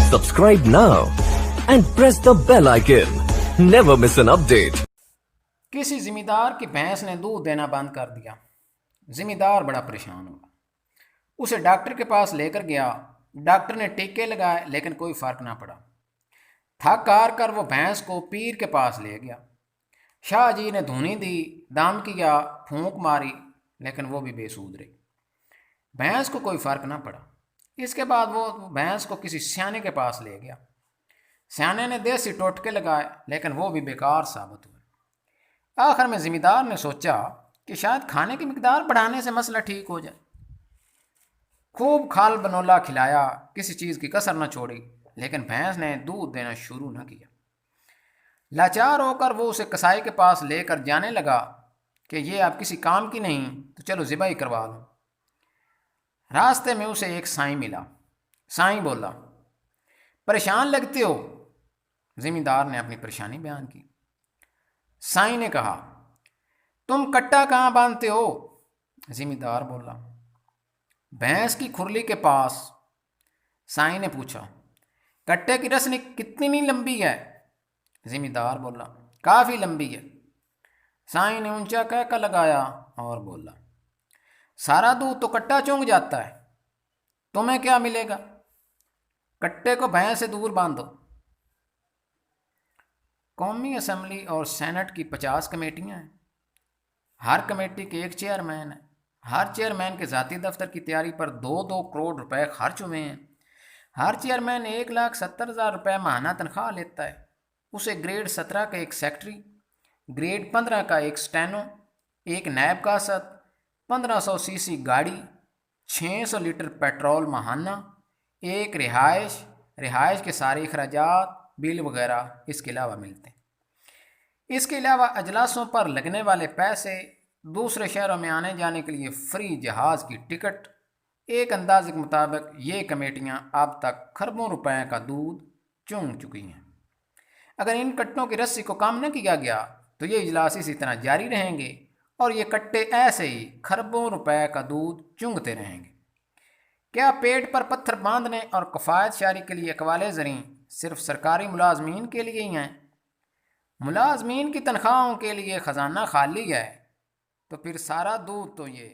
Subscribe now and press the bell icon. Never miss an update. किसी ज़िम्मेदार की भैंस ने दूध देना बंद कर दिया। ज़िम्मेदार बड़ा परेशान हुआ, उसे डॉक्टर के पास लेकर गया। डॉक्टर ने टीके लगाए लेकिन कोई फ़र्क ना पड़ा। थक हार कर वो भैंस को पीर के पास ले गया। शाह जी ने धुनी दी, दाम किया, फूंक मारी, लेकिन वो भी बेसूद रही। भैंस को कोई फ़र्क ना पड़ा। इसके बाद वो भैंस को किसी सियाने के पास ले गया। सियाने ने देसी टोटके लगाए लेकिन वो भी बेकार साबित हुए। आखिर में ज़िम्मेदार ने सोचा कि शायद खाने की मिकदार बढ़ाने से मसला ठीक हो जाए। खूब खाल बनोला खिलाया, किसी चीज़ की कसर न छोड़ी, लेकिन भैंस ने दूध देना शुरू न किया। लाचार होकर वो उसे कसाई के पास लेकर जाने लगा कि ये अब किसी काम की नहीं, तो चलो ज़िबाई करवा लो। रास्ते में उसे एक साईं मिला। साईं बोला, परेशान लगते हो। ज़िम्मेदार ने अपनी परेशानी बयान की। साईं ने कहा, तुम कट्टा कहाँ बांधते हो? ज़िम्मेदार बोला, भैंस की खुरली के पास। साईं ने पूछा, कट्टे की रस्सी कितनी लंबी है? ज़िम्मेदार बोला, काफ़ी लंबी है। साईं ने ऊंचा कहका लगाया और बोला, सारा दूध तो कट्टा चूंघ जाता है, तुम्हें क्या मिलेगा? कट्टे को भैंस से दूर बांधो। कौमी असम्बली और सेनेट की 50 कमेटियाँ हैं। हर कमेटी के एक चेयरमैन है। हर चेयरमैन के ज़ाती दफ्तर की तैयारी पर 2-2 करोड़ रुपए खर्च हुए हैं। हर चेयरमैन 1,70,000 रुपये माहाना तनख्वाह लेता है। उसे ग्रेड 17 का एक सेक्रेटरी, ग्रेड 15 का एक स्टेनो, एक नायब कासत, 1500 सीसी गाड़ी, 600 लीटर पेट्रोल माहाना, एक रिहाइश के सारे अखराजात, बिल वगैरह इसके अलावा मिलते हैं। इसके अलावा अजलासों पर लगने वाले पैसे, दूसरे शहरों में आने जाने के लिए फ्री जहाज़ की टिकट। एक अंदाजे के मुताबिक ये कमेटियां अब तक खरबों रुपए का दूध चूंघ चुकी हैं। अगर इन कट्टों की रस्सी को कम न किया गया तो ये इजलास इसी तरह जारी रहेंगे और ये कट्टे ऐसे ही खरबों रुपए का दूध चूंघते रहेंगे। क्या पेट पर पत्थर बांधने और कफ़ायत शारी के लिए अक़वाले ज़रीं सिर्फ सरकारी मुलाजमीन के लिए ही हैं? मुलाजमीन की तनख्वाहों के लिए ख़जाना खाली है, तो फिर सारा दूध तो ये